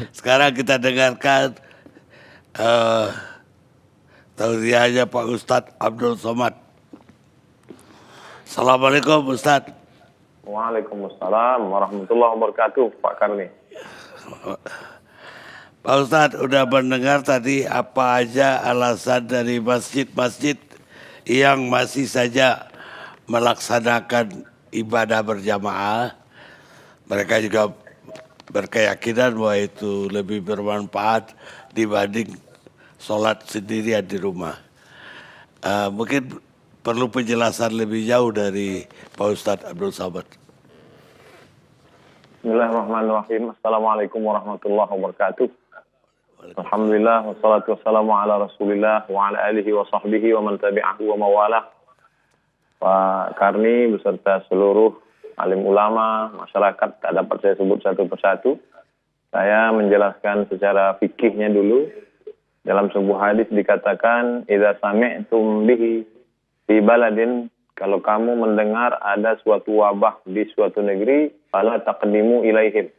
Sekarang kita dengarkan tausiahnya Pak Ustadz Abdul Somad. Assalamualaikum Ustadz. Waalaikumsalam warahmatullahi wabarakatuh, Pak Karni. Pak Ustadz udah mendengar tadi apa aja alasan dari masjid-masjid yang masih saja melaksanakan ibadah berjamaah. Mereka juga berkeyakinan bahwa itu lebih bermanfaat dibanding sholat sendirian di rumah. Mungkin perlu penjelasan lebih jauh dari Pak Ustadz Abdul Somad. Bismillahirrahmanirrahim. Assalamualaikum warahmatullahi wabarakatuh. Alhamdulillah, wassalatu wassalamu ala rasulillah wa ala alihi wa sahbihi wa man tabi'ahu wa mawalah. Pak Karni beserta seluruh alim ulama, masyarakat, tak dapat saya sebut satu persatu. Saya menjelaskan secara fikihnya dulu. Dalam sebuah hadis dikatakan, idza sami'tum bihi fi baladin, kalau kamu mendengar ada suatu wabah di suatu negeri, fala taqdimu ilaihim.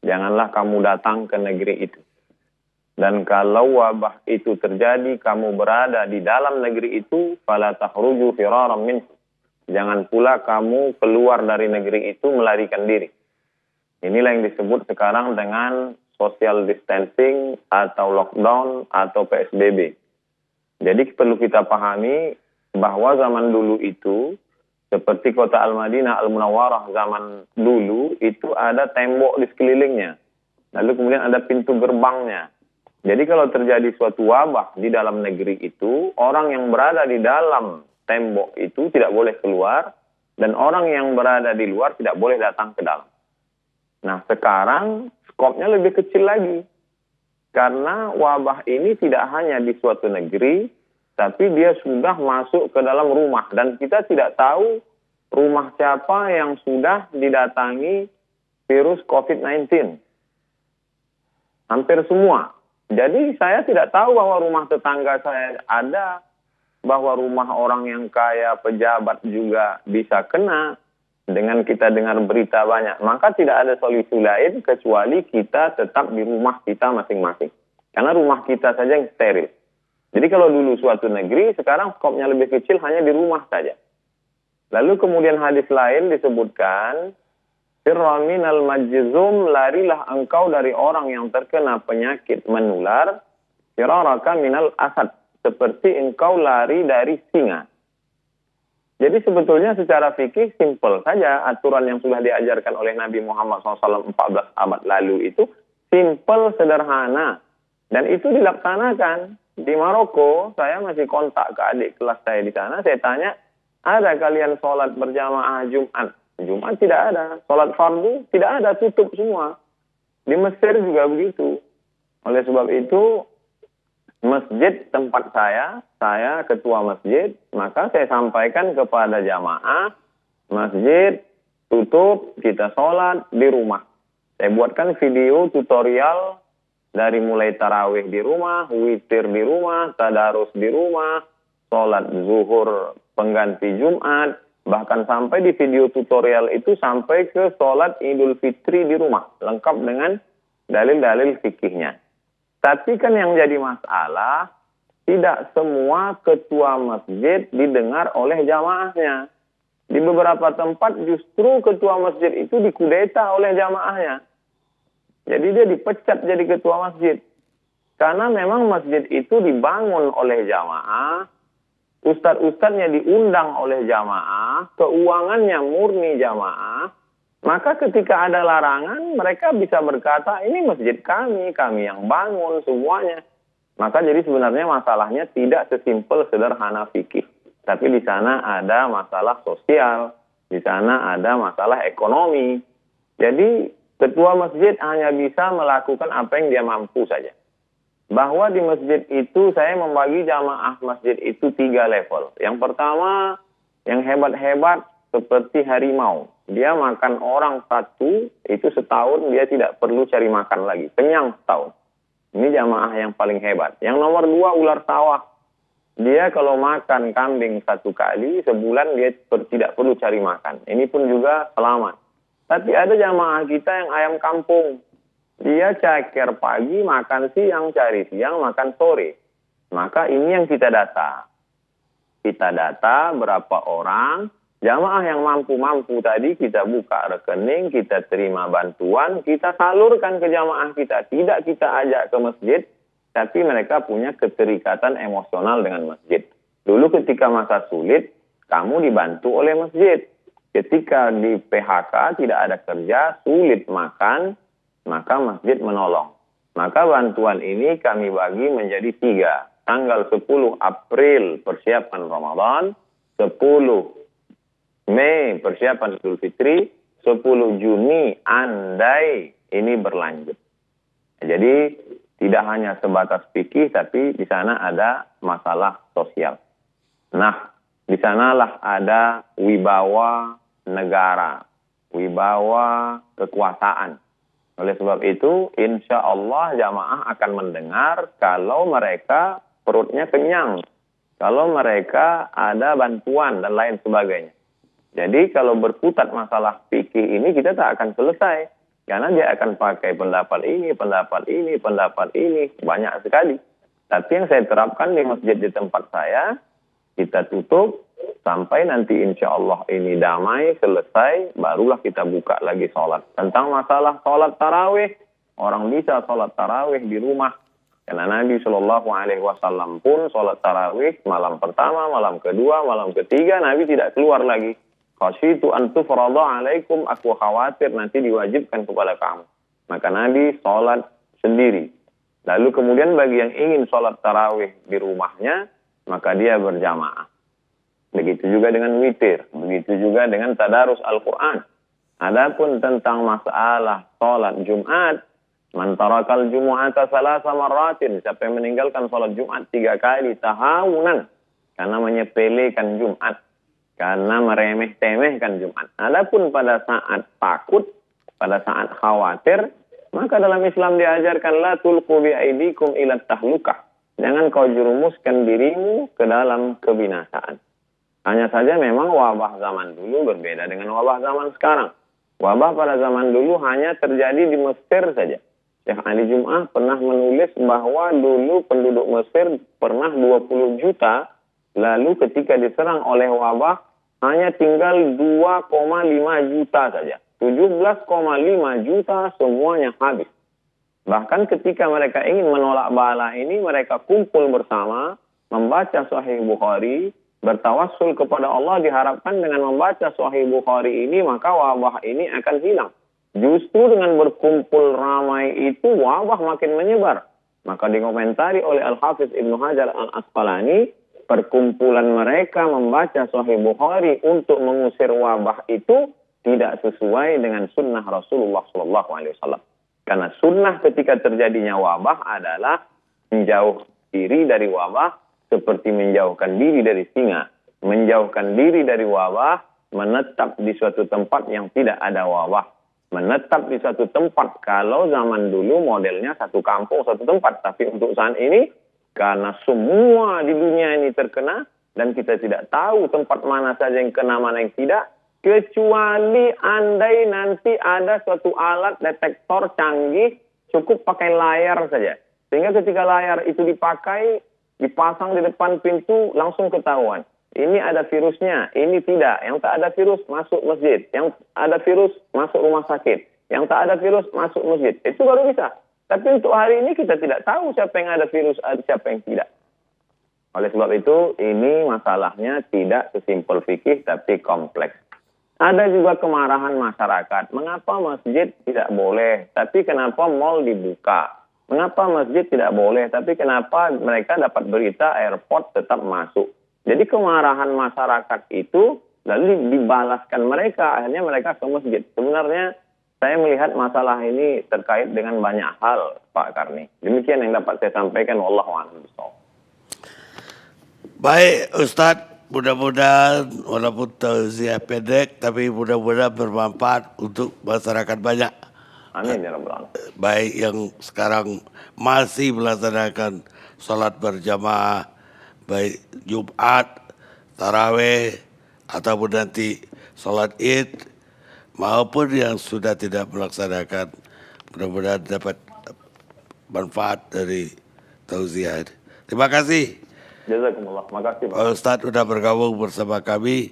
Janganlah kamu datang ke negeri itu. Dan kalau wabah itu terjadi, kamu berada di dalam negeri itu, fala takhruju firaran minhu. Jangan pula kamu keluar dari negeri itu melarikan diri. Inilah yang disebut sekarang dengan social distancing atau lockdown atau PSBB. Jadi perlu kita pahami bahwa zaman dulu itu, seperti kota Al-Madinah, Al-Munawwarah zaman dulu, itu ada tembok di sekelilingnya. Lalu kemudian ada pintu gerbangnya. Jadi kalau terjadi suatu wabah di dalam negeri itu, orang yang berada di dalam tembok itu tidak boleh keluar, dan orang yang berada di luar tidak boleh datang ke dalam. Nah sekarang skopnya lebih kecil lagi. Karena wabah ini tidak hanya di suatu negeri, tapi dia sudah masuk ke dalam rumah. Dan kita tidak tahu rumah siapa yang sudah didatangi virus COVID-19. Hampir semua. Jadi saya tidak tahu bahwa rumah tetangga saya ada, bahwa rumah orang yang kaya, pejabat juga bisa kena. Dengan kita dengar berita banyak, maka tidak ada solusi lain kecuali kita tetap di rumah kita masing-masing. Karena rumah kita saja yang steril. Jadi kalau dulu suatu negeri, sekarang skopnya lebih kecil hanya di rumah saja. Lalu kemudian hadis lain disebutkan, firra minal majzum, larilah engkau dari orang yang terkena penyakit menular, firaraka minal asad, seperti engkau lari dari singa. Jadi sebetulnya secara fikih simpel saja aturan yang sudah diajarkan oleh Nabi Muhammad SAW 14 abad lalu itu simpel, sederhana. Dan itu dilaksanakan. Di Maroko, saya masih kontak ke adik kelas saya di sana, saya tanya, ada kalian sholat berjamaah Jumat? Jumat tidak ada. Sholat fardu tidak ada, tutup semua. Di Mesir juga begitu. Oleh sebab itu, masjid tempat saya ketua masjid, maka saya sampaikan kepada jamaah, masjid tutup, kita sholat di rumah. Saya buatkan video tutorial dari mulai tarawih di rumah, witir di rumah, tadarus di rumah, sholat zuhur pengganti Jumat, bahkan sampai di video tutorial itu sampai ke sholat Idul Fitri di rumah, lengkap dengan dalil-dalil fikihnya. Tapi kan yang jadi masalah, tidak semua ketua masjid didengar oleh jamaahnya. Di beberapa tempat justru ketua masjid itu dikudeta oleh jamaahnya. Jadi dia dipecat jadi ketua masjid. Karena memang masjid itu dibangun oleh jamaah, ustadz-ustadznya diundang oleh jamaah, keuangannya murni jamaah, maka ketika ada larangan, mereka bisa berkata, ini masjid kami yang bangun semuanya. Maka jadi sebenarnya masalahnya tidak sesimpel sederhana fikih. Tapi di sana ada masalah sosial, di sana ada masalah ekonomi. Jadi ketua masjid hanya bisa melakukan apa yang dia mampu saja. Bahwa di masjid itu saya membagi jamaah masjid itu 3 level. Yang pertama, yang hebat-hebat seperti harimau. Dia makan orang satu, itu setahun dia tidak perlu cari makan lagi. Kenyang setahun. Ini jamaah yang paling hebat. Yang nomor 2, ular sawah. Dia kalau makan kambing 1 kali, sebulan dia tidak perlu cari makan. Ini pun juga selamat. Tapi ada jamaah kita yang ayam kampung. Dia ceker pagi, makan siang, cari siang, makan sore. Maka ini yang kita data. Kita data berapa orang jamaah yang mampu-mampu tadi, kita buka rekening, kita terima bantuan, kita salurkan ke jamaah kita. Tidak kita ajak ke masjid, tapi mereka punya keterikatan emosional dengan masjid. Dulu ketika masa sulit, kamu dibantu oleh masjid. Ketika di PHK, tidak ada kerja, sulit makan, maka masjid menolong. Maka bantuan ini kami bagi menjadi 3. Tanggal 10 April persiapan Ramadan, 10 Mei persiapan Idul Fitri, 10 Juni andai ini berlanjut. Jadi tidak hanya sebatas fikih, tapi di sana ada masalah sosial. Nah, di sanalah ada wibawa negara, wibawa kekuasaan. Oleh sebab itu, insya Allah jamaah akan mendengar kalau mereka perutnya kenyang, kalau mereka ada bantuan dan lain sebagainya. Jadi kalau berputar masalah fikih ini kita tak akan selesai. Karena dia akan pakai pendapat ini, pendapat ini, pendapat ini. Banyak sekali. Tapi yang saya terapkan di masjid di tempat saya, kita tutup sampai nanti insya Allah ini damai, selesai, barulah kita buka lagi sholat. Tentang masalah sholat tarawih, orang bisa sholat tarawih di rumah. Karena Nabi SAW pun sholat tarawih malam pertama, malam kedua, malam ketiga, Nabi tidak keluar lagi. Khasyitu an tufrada alaikum, aku khawatir nanti diwajibkan kepada kamu. Maka Nabi sholat sendiri. Lalu kemudian bagi yang ingin sholat tarawih di rumahnya, maka dia berjamaah. Begitu juga dengan witir, begitu juga dengan tadarus Al-Quran. Adapun tentang masalah sholat Jumat, man tarakal jumu'ata salasa marratin, siapa yang meninggalkan sholat Jumat 3 kali tahawunan, karena menyepelekan Jumat, karena meremeh-temehkan Jumat. Adapun pada saat takut, pada saat khawatir, maka dalam Islam diajarkan la tulqu bi aidikum ila tahlukah. Jangan kau jerumuskan dirimu ke dalam kebinasaan. Hanya saja memang wabah zaman dulu berbeda dengan wabah zaman sekarang. Wabah pada zaman dulu hanya terjadi di Mesir saja. Syekh Ali Jum'ah pernah menulis bahwa dulu penduduk Mesir pernah 20 juta, lalu ketika diserang oleh wabah hanya tinggal 2,5 juta saja. 17,5 juta semuanya habis. Bahkan ketika mereka ingin menolak bala ini, mereka kumpul bersama, membaca Sahih Bukhari, bertawassul kepada Allah, diharapkan dengan membaca Sahih Bukhari ini, maka wabah ini akan hilang. Justru dengan berkumpul ramai itu, wabah makin menyebar. Maka dikomentari oleh Al-Hafiz Ibnu Hajar Al-Asqalani, perkumpulan mereka membaca Sahih Bukhari untuk mengusir wabah itu tidak sesuai dengan sunnah Rasulullah SAW. Karena sunnah ketika terjadinya wabah adalah menjauh diri dari wabah seperti menjauhkan diri dari singa. Menjauhkan diri dari wabah, menetap di suatu tempat yang tidak ada wabah. Menetap di suatu tempat, kalau zaman dulu modelnya satu kampung, satu tempat. Tapi untuk saat ini, karena semua di dunia ini terkena, dan kita tidak tahu tempat mana saja yang kena, mana yang tidak, kecuali andai nanti ada suatu alat detektor canggih, cukup pakai layar saja. Sehingga ketika layar itu dipakai, dipasang di depan pintu, langsung ketahuan. Ini ada virusnya, ini tidak. Yang tak ada virus, masuk masjid. Yang ada virus, masuk rumah sakit. Yang tak ada virus, masuk masjid. Itu baru bisa. Tapi untuk hari ini kita tidak tahu siapa yang ada virus, siapa yang tidak. Oleh sebab itu, ini masalahnya tidak sesimpel fikih, tapi kompleks. Ada juga kemarahan masyarakat. Mengapa masjid tidak boleh? Tapi kenapa mal dibuka? Mengapa masjid tidak boleh? Tapi kenapa mereka dapat berita airport tetap masuk? Jadi kemarahan masyarakat itu lalu dibalaskan mereka. Akhirnya mereka ke masjid. Sebenarnya saya melihat masalah ini terkait dengan banyak hal, Pak Karni. Demikian yang dapat saya sampaikan. Wallahu a'lam bishawab. Baik Ustadz. Mudah-mudahan walaupun tausiah pendek tapi mudah-mudahan bermanfaat untuk masyarakat banyak. Amin ya rabbal alamin. Baik yang sekarang masih melaksanakan sholat berjamaah, baik Jumat, tarawih, ataupun nanti sholat Id, maupun yang sudah tidak melaksanakan Mudah-mudahan dapat manfaat dari tausiah. Terima kasih Jazakumullah. Makasih Pak. Pak Ustadz sudah bergabung bersama kami.